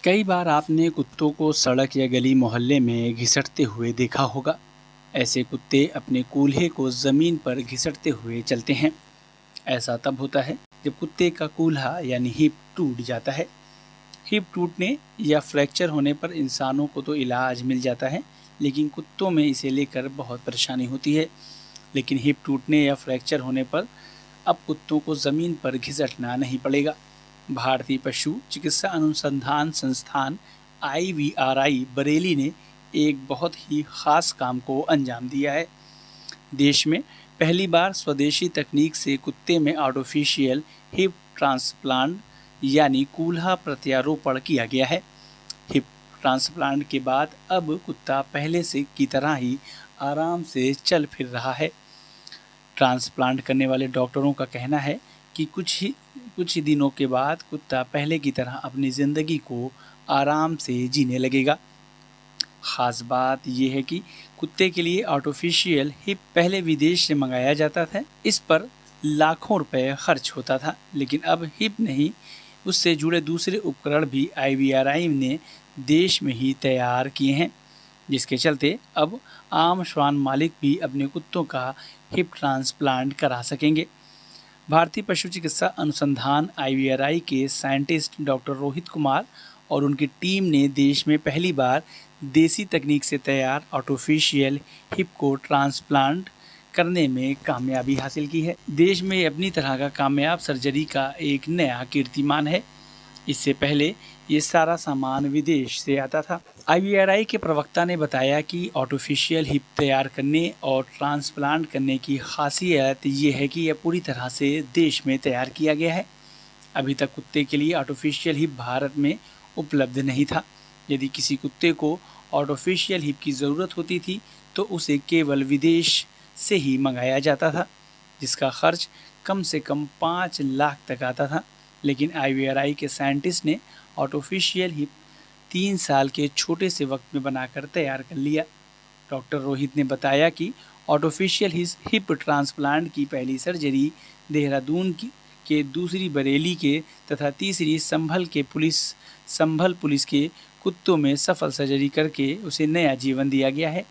कई बार आपने कुत्तों को सड़क या गली मोहल्ले में घिसटते हुए देखा होगा। ऐसे कुत्ते अपने कूल्हे को ज़मीन पर घिसटते हुए चलते हैं। ऐसा तब होता है जब कुत्ते का कूल्हा यानी हिप टूट जाता है। हिप टूटने या फ्रैक्चर होने पर इंसानों को तो इलाज मिल जाता है, लेकिन कुत्तों में इसे लेकर बहुत परेशानी होती है। लेकिन हिप टूटने या फ्रैक्चर होने पर अब कुत्तों को ज़मीन पर घिसटना नहीं पड़ेगा। भारतीय पशु चिकित्सा अनुसंधान संस्थान IVRI बरेली ने एक बहुत ही ख़ास काम को अंजाम दिया है। देश में पहली बार स्वदेशी तकनीक से कुत्ते में आर्टिफिशियल हिप ट्रांसप्लांट यानी कूल्हा प्रत्यारोपण किया गया है। हिप ट्रांसप्लांट के बाद अब कुत्ता पहले से की तरह ही आराम से चल फिर रहा है। ट्रांसप्लांट करने वाले डॉक्टरों का कहना है कि कुछ ही दिनों के बाद कुत्ता पहले की तरह अपनी ज़िंदगी को आराम से जीने लगेगा। ख़ास बात यह है कि कुत्ते के लिए आर्टिफिशियल हिप पहले विदेश से मंगाया जाता था। इस पर लाखों रुपए खर्च होता था, लेकिन अब हिप नहीं, उससे जुड़े दूसरे उपकरण भी IVRI ने देश में ही तैयार किए हैं, जिसके चलते अब आम श्वान मालिक भी अपने कुत्तों का हिप ट्रांसप्लांट करा सकेंगे। भारतीय पशु चिकित्सा अनुसंधान IVRI के साइंटिस्ट डॉक्टर रोहित कुमार और उनकी टीम ने देश में पहली बार देसी तकनीक से तैयार आर्टिफिशियल हिप को ट्रांसप्लांट करने में कामयाबी हासिल की है। देश में अपनी तरह का कामयाब सर्जरी का एक नया कीर्तिमान है। इससे पहले ये सारा सामान विदेश से आता था। IVRI के प्रवक्ता ने बताया कि आर्टिफिशियल हिप तैयार करने और ट्रांसप्लांट करने की खासियत ये है कि यह पूरी तरह से देश में तैयार किया गया है। अभी तक कुत्ते के लिए आर्टिफिशियल हिप भारत में उपलब्ध नहीं था। यदि किसी कुत्ते को आर्टिफिशियल हिप की ज़रूरत होती थी तो उसे केवल विदेश से ही मंगाया जाता था, जिसका खर्च कम से कम 5 लाख तक आता था। लेकिन IVRI के साइंटिस्ट ने आर्टिफिशियल हिप 3 साल के छोटे से वक्त में बनाकर तैयार कर लिया। डॉक्टर रोहित ने बताया कि आर्टिफिशियल हिप ट्रांसप्लांट की पहली सर्जरी देहरादून के, दूसरी बरेली के तथा तीसरी संभल पुलिस के कुत्तों में सफल सर्जरी करके उसे नया जीवन दिया गया है।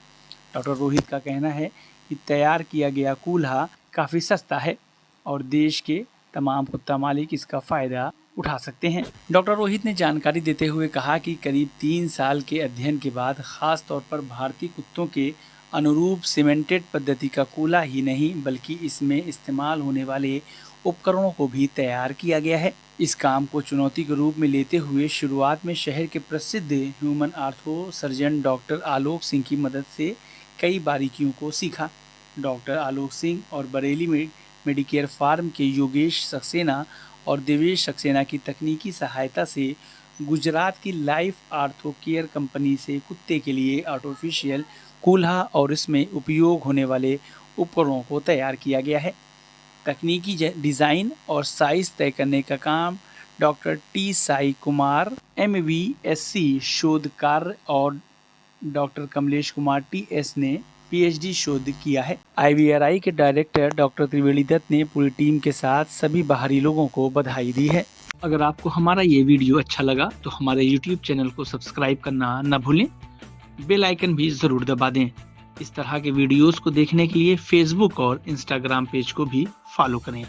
डॉक्टर रोहित का कहना है कि तैयार किया गया कूल्हा काफ़ी सस्ता है और देश के तमाम कुत्ता मालिक इसका फ़ायदा उठा सकते हैं। डॉक्टर रोहित ने जानकारी देते हुए कहा कि करीब 3 साल के अध्ययन के बाद ख़ास तौर पर भारतीय कुत्तों के अनुरूप सीमेंटेड पद्धति का कूल्हा ही नहीं बल्कि इसमें इस्तेमाल होने वाले उपकरणों को भी तैयार किया गया है। इस काम को चुनौती के रूप में लेते हुए शुरुआत में शहर के प्रसिद्ध human ortho surgeon doctor Alok Singh की मदद से कई बारीकियों को सीखा। डॉक्टर आलोक सिंह और बरेली में मेडिकेयर फार्म के योगेश सक्सेना और देवेश सक्सेना की तकनीकी सहायता से गुजरात की लाइफ आर्थो केयर कंपनी से कुत्ते के लिए आर्टिफिशियल कूल्हा और इसमें उपयोग होने वाले उपकरणों को तैयार किया गया है। तकनीकी डिज़ाइन और साइज़ तय करने का काम doctor T Sai Kumar MVSC शोध कार्य और डॉक्टर कमलेश कुमार TS ने PhD शोध किया है। IVRI के डायरेक्टर डॉक्टर त्रिवेणी दत्त ने पूरी टीम के साथ सभी बाहरी लोगों को बधाई दी है। अगर आपको हमारा ये वीडियो अच्छा लगा तो हमारे YouTube चैनल को सब्सक्राइब करना न भूलें, बेल आइकन भी ज़रूर दबा दें। इस तरह के वीडियोस को देखने के लिए Facebook और Instagram पेज को भी फॉलो करें।